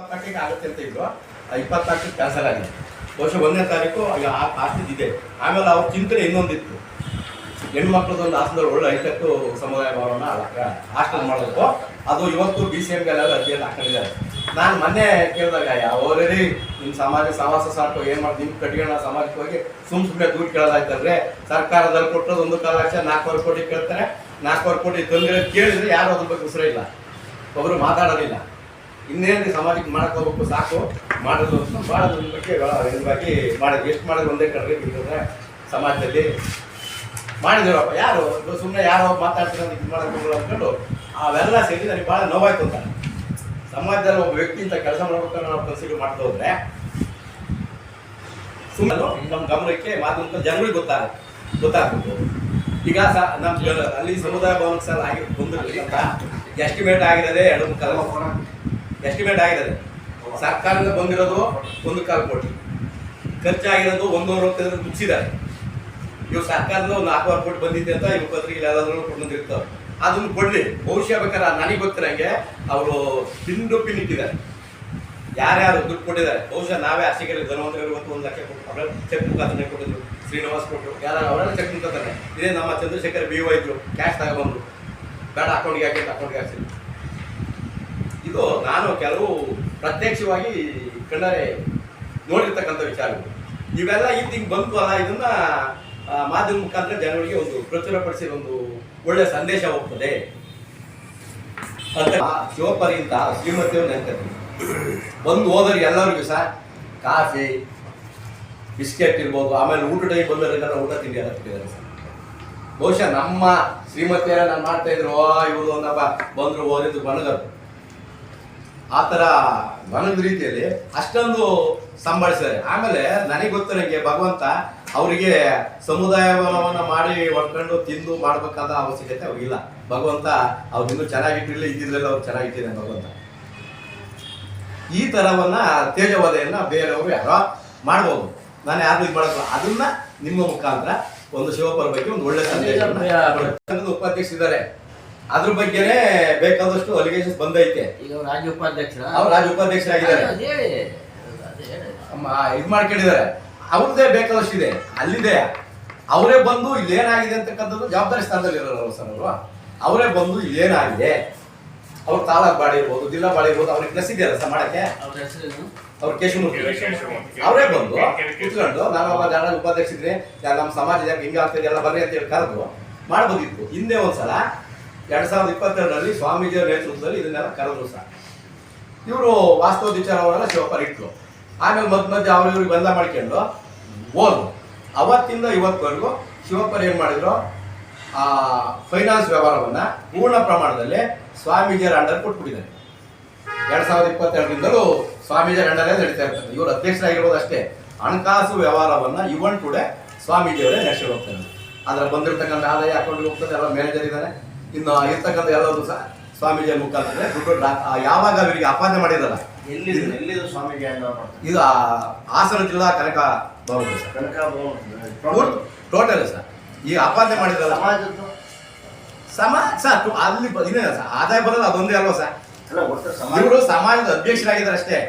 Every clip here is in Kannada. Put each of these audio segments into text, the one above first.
24ಕ್ಕೆ ಆಗುತ್ತೆ ಅಂತ ಇದ್ರು. 24ಕ್ಕೆ ಕ್ಯಾನ್ಸಲ್ ಆಗಿದೆ. ಬಹುಶಃ 1ನೇ ತಾರೀಕು ಆಗ್ತಿದ್ದಿದೆ. ಆಮೇಲೆ ಅವ್ರ ಚಿಂತನೆ ಇನ್ನೊಂದಿತ್ತು, ಹೆಣ್ಮಕ್ಳದೊಂದು ಹಾಸನದಲ್ಲಿ ಒಳ್ಳೆ ಐಟತ್ತು ಸಮುದಾಯ ಭವನ ಹಾಸ್ಟೆಲ್ ಮಾಡಬೇಕು. ಅದು ಇವತ್ತು BCMಗೆಲ್ಲ ಅರ್ಜಿಯಲ್ಲಿ ಹಾಕೊಂಡಿದ್ದಾರೆ. ನಾನು ಮೊನ್ನೆ ಕೇಳಿದಾಗ ಅವರೇ ನಿಮ್ಮ ಸಮಾಜ ಸಹವಾಸ ಸಾಕು ಏನು ಮಾಡಿ ನಿಮ್ಮ ಕಟ್ಗೆಣ ಸಮಾಜಕ್ಕೆ ಹೋಗಿ ಸುಮ್ಮನೆ ದುಡ್ಡು ಕೇಳೋದಾಯ್ತಂದ್ರೆ ಸರ್ಕಾರದಲ್ಲಿ ಕೊಟ್ಟರು 1 ಲಕ್ಷ 400 ಕೋಟಿ ಕೇಳ್ತಾರೆ. 400 ಕೋಟಿ ತಂದ್ರೆ ಕೇಳಿದ್ರೆ ಯಾರು ಅದ್ರ ಬಗ್ಗೆ ಉಸಿರೇ ಇಲ್ಲ, ಒಬ್ಬರು ಮಾತಾಡೋದಿಲ್ಲ. ಇನ್ನೇನು ಸಮಾಜಕ್ಕೆ ಮಾಡಕ್ಕೆ ಹೋಗ್ಬೇಕು, ಸಾಕು ಮಾಡೋದು ಮಾಡೋದ್ರ ಬಗ್ಗೆ ಇದಾಗಿ ಮಾಡೋದು. ಎಷ್ಟು ಮಾಡಿದ್ರು ಒಂದೇ ಕಡೆ ಬಿಟ್ಟಿದ್ರೆ ಸಮಾಜದಲ್ಲಿ ಮಾಡಿದಿರಪ್ಪ. ಯಾರು ಸುಮ್ಮನೆ ಯಾರೋ ಮಾತಾಡ್ತಾರೆ ಇದು ಮಾಡೋದು ಅಂದ್ಕೊಂಡು ಅವೆಲ್ಲ ಸೇರಿ ನನಗೆ ಭಾಳ ನೋವಾಯ್ತು ಅಂತ. ಸಮಾಜದಲ್ಲಿ ಒಬ್ಬ ವ್ಯಕ್ತಿ ಇಂಥ ಕೆಲಸ ಮಾಡ್ಬೇಕಾದ್ರೆ ನಾವು ಕನ್ಸಿಡರ್ ಮಾಡ್ತಾ ಹೋದ್ರೆ ಸುಮ್ಮನೆ ನಮ್ಮ ಗಮನಕ್ಕೆ ಮಾಧ್ಯಮ ಜನಗಳಿಗೆ ಗೊತ್ತಾಗಬೇಕು. ಈಗ ನಮ್ಮ ಅಲ್ಲಿ ಸಮುದಾಯ ಭವನಕ್ಕೆ ಸಲ ಆಗಿ ಬಂದಿರಲಿ ಅಂತ ಎಸ್ಟಿಮೇಟ್ ಆಗಿರೋದೇ 2-3 ಎಸ್ಟಿಮೇಟ್ ಆಗಿರೋದೆ. ಸರ್ಕಾರದಿಂದ ಬಂದಿರೋದು 1.25 ಕೋಟಿ, ಖರ್ಚಾಗಿರೋದು 160 ಮುಗಿಸಿದ್ದಾರೆ. ಇವು ಸರ್ಕಾರದಿಂದ ಒಂದು 400 ಕೋಟಿ ಬಂದಿದೆ ಅಂತ ಇವು ಪತ್ರಿಕೆ ಎಲ್ಲಾದ್ರೂ ಕೊಟ್ಟಿರ್ತಾವೆ. ಅದನ್ನು ಕೊಡಲಿ, ಭವಿಷ್ಯ ಬೇಕಾದ್ರೆ ನನಗೆ ಗೊತ್ತಿರಂಗೆ ಅವರು ಪಿನ್ನಿಟ್ಟಿದ್ದಾರೆ. ಯಾರ್ಯಾರು ದುಡ್ಡು ಕೊಟ್ಟಿದ್ದಾರೆ. ಬಹುಶಃ ನಾವೇ ಅರ್ಸಿಕೆಯಲ್ಲಿ ಧನವಂತರಿಗೆ ಇವತ್ತು 1 ಲಕ್ಷ ಕೊಟ್ಟು ಅವರ ಚೆಕ್ ಮುಖಾಂತರ ಕೊಟ್ಟಿದ್ರು. ಶ್ರೀನಿವಾಸ್ ಕೊಟ್ಟರು, ಅವರೆಲ್ಲ ಚೆಕ್ ಮುಖಾಂತರ. ಇದೇ ನಮ್ಮ ಚಂದ್ರಶೇಖರ್ BO ಇದ್ರು, ಕ್ಯಾಶ್ ತಗೊಬಂದ್ರು, ಬೇಡ ಅಕೌಂಟ್ಗೆ ಹಾಕಿ ಅಕೌಂಟ್ಗೆ ಹಾಕ್ಸಿದ್ರು. ಇದು ನಾನು ಕೆಲವು ಪ್ರತ್ಯಕ್ಷವಾಗಿ ಕಣ್ಣಾರೆ ನೋಡಿರ್ತಕ್ಕಂಥ ವಿಚಾರಗಳು. ಇವೆಲ್ಲ ಹಿಂಗೆ ಬಂತು ಅಲ್ಲ, ಇದನ್ನ ಮಾಧ್ಯಮ ಮುಖಾಂತರ ಜನಗಳಿಗೆ ಒಂದು ಪ್ರಚುರಪಡಿಸಿ ಒಂದು ಒಳ್ಳೆ ಸಂದೇಶ ಹೋಗ್ತದೆ ಅಂತ ಶಿವಪರಿಂದ ಶ್ರೀಮತಿಯವ್ರು ನೆನ್ಕತ್ತೀನಿ. ಬಂದು ಹೋದ್ರೆ ಎಲ್ಲರಿಗೂ ಸಹ ಕಾಫಿ ಬಿಸ್ಕೆಟ್ ಇರ್ಬೋದು, ಆಮೇಲೆ ಊಟ ಟೈಮ್ ಬಂದವರೆಲ್ಲ ಊಟ ತಿಂಡಿ ಎಲ್ಲ ಕೊಟ್ಟಿದ್ದಾರೆ ಸರ್. ಬಹುಶಃ ನಮ್ಮ ಶ್ರೀಮತಿಯರ ನಾನು ಮಾಡ್ತಾ ಇದ್ರು, ಇವರು ಒಂದಪ್ಪ ಬಂದರು ಹೋಗಿದ್ದು ಬಣಗರು ಆ ಥರ ಬಣದ ರೀತಿಯಲ್ಲಿ ಅಷ್ಟೊಂದು ಸಂಭಾಳಿಸಿದ್ದಾರೆ. ಆಮೇಲೆ ನನಗೆ ಗೊತ್ತಿರಂಗೆ ಭಗವಂತ ಅವರಿಗೆ ಸಮುದಾಯ ಭವನವನ್ನು ಮಾಡಿ ಹೊಡ್ಕೊಂಡು ತಿಂದು ಮಾಡಬೇಕಾದ ಅವಶ್ಯಕತೆ ಅವ್ರಿಗಿಲ್ಲ. ಭಗವಂತ ಅವ್ರಿನ್ನೂ ಚೆನ್ನಾಗಿಟ್ಟಿರಲಿ, ಇದ್ದಿದ್ರಲ್ಲಿ ಅವ್ರು ಚೆನ್ನಾಗಿಟ್ಟಿದ್ದಾನೆ ಭಗವಂತ. ಈ ಥರವನ್ನ ತೇಜವಧೆಯನ್ನು ಬೇರೆಯವರು ಯಾರೋ ಮಾಡ್ಬೋದು, ನಾನು ಯಾರು ಇದು ಮಾಡೋದು. ಅದನ್ನ ನಿಮ್ಮ ಮುಖಾಂತರ ಒಂದು ಶಿವಪರ ಬಗ್ಗೆ ಒಂದು ಒಳ್ಳೆ ಸಂದೇಶ ಉಪಾಧ್ಯಕ್ಷರಿದ್ದಾರೆ, ಅದ್ರ ಬಗ್ಗೆನೇ ಬೇಕಾದಷ್ಟು ಅಲಿಗೇಷನ್ಸ್ ಬಂದೈತೆ. ಈಗ ರಾಜ್ಯ ಉಪಾಧ್ಯಕ್ಷರಾಗಿದ್ದಾರೆ, ಇದು ಮಾಡ್ಕೊಂಡಿದ್ದಾರೆ. ಅವ್ರದ್ದೇ ಬೇಕಾದಷ್ಟು ಇದೆ, ಅಲ್ಲಿದೆ. ಅವರೇ ಬಂದು ಇಲ್ಲೇನಾಗಿದೆ ಅಂತಕ್ಕಂಥದ್ದು ಜವಾಬ್ದಾರಿ ಸ್ಥಾನದಲ್ಲಿ ಇರೋರು ಸರ್ ಅವರು. ಅವರೇ ಬಂದು ಇಲ್ಲೇನಾಗಿದೆ, ಅವ್ರು ತಾಲೂಕ್ ಬಾಡಿ ಇರ್ಬೋದು, ಜಿಲ್ಲಾ ಬಾಡಿ ಇರ್ಬೋದು, ಅವ್ರಿಗೆ ಪ್ಲಸ್ ಇದೆಯಲ್ಲ ಸರ್ ಮಾಡಕ್ಕೆ. ಅವ್ರು ಕೇಶವಮೂರ್ತಿ ಅವರೇ ಬಂದು ಕುತ್ಕೊಂಡು ನಾನು ಒಬ್ಬ ಜನ ಉಪಾಧ್ಯಕ್ಷರಿದ್ರೆ ನಮ್ಮ ಸಮಾಜ ಹಿಂಗೆ ಆಗ್ತದೆ ಎಲ್ಲ ಬರ್ರಿ ಅಂತ ಹೇಳಿ ಕರೆದು ಮಾಡ್ಬೋದಿತ್ತು. ಹಿಂದೆ ಒಂದ್ಸಲ 2022ರಲ್ಲಿ ಸ್ವಾಮೀಜಿಯವರ ನೇತೃತ್ವದಲ್ಲಿ ಇದನ್ನೆಲ್ಲ ಕರೆದ್ರು ಸರ್. ಇವರು ವಾಸ್ತವ ವಿಚಾರವನ್ನೆಲ್ಲ ಶಿವಪರ ಇಟ್ರು. ಆಮೇಲೆ ಮಧ್ಯ ಅವ್ರಿಗೆ ಬಂದ ಮಾಡ್ಕೊಂಡು ಹೋದ್ರು. ಅವತ್ತಿಂದ ಇವತ್ತವರೆಗೂ ಶಿವಪರ ಏನು ಮಾಡಿದ್ರು, ಫೈನಾನ್ಸ್ ವ್ಯವಹಾರವನ್ನು ಪೂರ್ಣ ಪ್ರಮಾಣದಲ್ಲಿ ಸ್ವಾಮೀಜಿಯರ ಅಂಡರ್ ಕೊಟ್ಬಿಟ್ಟಿದ್ದಾರೆ. 2022ರಿಂದಲೂ ಸ್ವಾಮೀಜಿಯರ ಅಂಡರೇ ನಡೀತಾ ಇರ್ತದೆ. ಇವರು ಅಧ್ಯಕ್ಷರಾಗಿರ್ಬೋದು ಅಷ್ಟೇ. ಹಣಕಾಸು ವ್ಯವಹಾರವನ್ನು ಇವನ್ ಟುಡೇ ಸ್ವಾಮೀಜಿಯವರೇ ನಡೆಸಿ ಹೋಗ್ತಾರೆ. ಅದ್ರ ಬಂದಿರ್ತಕ್ಕಂಥ ಆದಾಯ ಅಕೌಂಟ್ಗೆ ಹೋಗ್ತದೆ, ಎಲ್ಲ ಮ್ಯಾನೇಜರ್ ಇದ್ದಾನೆ. ಇನ್ನು ಇರ್ತಕ್ಕಂಥ ಎಲ್ಲರೂ ಸಹ ಸ್ವಾಮೀಜಿಯ ಮುಖಾಂತರ ದುಡ್ಡು ಯಾವಾಗ ಅವರಿಗೆ ಅಪಾದನೆ ಮಾಡಿರಲ್ಲ. ಎಲ್ಲಿದು ಸ್ವಾಮೀಜಿ ಇದು ಹಾಸನ ಜಿಲ್ಲಾ ಕನಕ ಭವನ ಟೋಟಲ್ ಸರ್. ಈ ಅಪಾದನೆ ಮಾಡಿದ್ರಲ್ಲ ಸಮಾಜ ಸರ್, ಅಲ್ಲಿ ಇದೇ ಸರ್ ಆದಾಯ ಬರೋದು ಅದೊಂದೇ ಅಲ್ವಾ ಸರ್. ಇವರು ಸಮಾಜದ ಅಧ್ಯಕ್ಷರಾಗಿದ್ದಾರೆ ಅಷ್ಟೇ.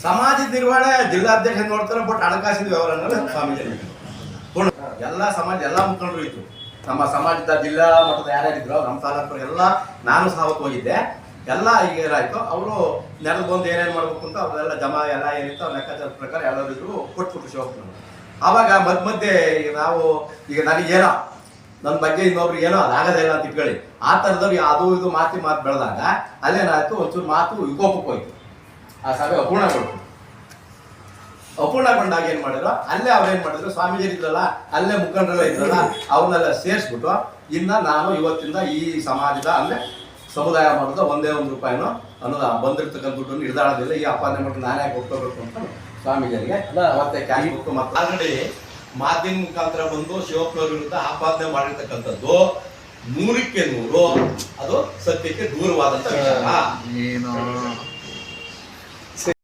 ಸಮಾಜದ ನಿರ್ವಹಣೆ ಜಿಲ್ಲಾಧ್ಯಕ್ಷ ನೋಡ್ತಾರೆ, ಬಟ್ ಹಣಕಾಸಿನ ವ್ಯವಹಾರ ಸ್ವಾಮೀಜಿ ಎಲ್ಲ ಸಮಾಜ ಎಲ್ಲ ಮುಖಂಡರು ಇತ್ತು. ನಮ್ಮ ಸಮಾಜದ ಜಿಲ್ಲಾ ಮಟ್ಟದ ಯಾರ್ಯಾರಿದ್ರು ನಮ್ಮ ತಾಲೂಕು ಎಲ್ಲ ನಾನು ಸಹ ಅವತ್ತು ಹೋಗಿದ್ದೆ. ಎಲ್ಲ ಈಗ ಏನಾಯ್ತು, ಅವರು ನೆಲದ ಬಂದು ಏನೇನು ಮಾಡ್ಬೇಕು ಅಂತ ಅವರೆಲ್ಲ ಜಮಾ ಎಲ್ಲ ಏನಿತ್ತು ಅವ್ರ ಲೆಕ್ಕಾಚಾರದ ಪ್ರಕಾರ ಎಲ್ಲರಿಗೂ ಕೊಟ್ಬಿಟ್ರು ಶಿವಪ್ಪನ. ಆವಾಗ ಮಧ್ಯೆ ನಾವು ಈಗ ನನಗೇನೋ ನನ್ನ ಬಗ್ಗೆ ಇನ್ನೊಬ್ರು ಏನೋ ಅದಾಗದೇ ಇಲ್ಲ ಅಂತ ಇಟ್ಕೊಳ್ಳಿ, ಆ ಥರದವ್ರು ಅದು ಇದು ಮಾತು ಬೆಳೆದಾಗ ಅಲ್ಲೇನಾಯ್ತು, ಒಂಚೂರು ಮಾತು ವಿಕೋಪಕ್ಕೆ ಹೋಯ್ತು. ಆ ಸಭೆ ಅಪೂರ್ಣಗೊಂಡಾಗ ಏನು ಮಾಡಿದ್ರು, ಅಲ್ಲೇ ಅವ್ರೇನು ಮಾಡಿದ್ರು, ಸ್ವಾಮೀಜಿ ಇದ್ರಲ್ಲ ಅಲ್ಲೇ ಮುಖಂಡರೆಲ್ಲ ಇದ್ರಲ್ಲ ಅವ್ರನ್ನೆಲ್ಲ ಸೇರಿಸ್ಬಿಟ್ಟು ಇನ್ನು ನಾನು ಇವತ್ತಿಂದ ಈ ಸಮಾಜದ ಅಂದರೆ ಸಮುದಾಯ ಮಾಡೋದು ₹1 ರೂಪಾಯಿನೋ ಅನ್ನೋದು ಬಂದಿರ್ತಕ್ಕಂಥ ದುಡ್ಡನ್ನು ಹಿಡಿದಾಡೋದಿಲ್ಲ, ಈ ಅಪಾದನೆ ಮಾಡಿ ನಾನೇ ಕೊಟ್ಕೋಬೇಕು ಅಂತ ಸ್ವಾಮೀಜಿಯವರಿಗೆ ಅವತ್ತೇ ಕ್ಯಾಶ್ ಕೊಟ್ಟು ಮತ್ತೆ ಆಲ್ರೆಡಿ ಮಾಧ್ಯಮ ಮುಖಾಂತರ ಬಂದು ಶಿವಪ್ಪನವ್ರ ವಿರುದ್ಧ ಆಪಾದನೆ ಮಾಡಿರ್ತಕ್ಕಂಥದ್ದು 100ಕ್ಕೆ 100 ಅದು ಸತ್ಯಕ್ಕೆ ದೂರವಾದಂಥ ವಿಚಾರ.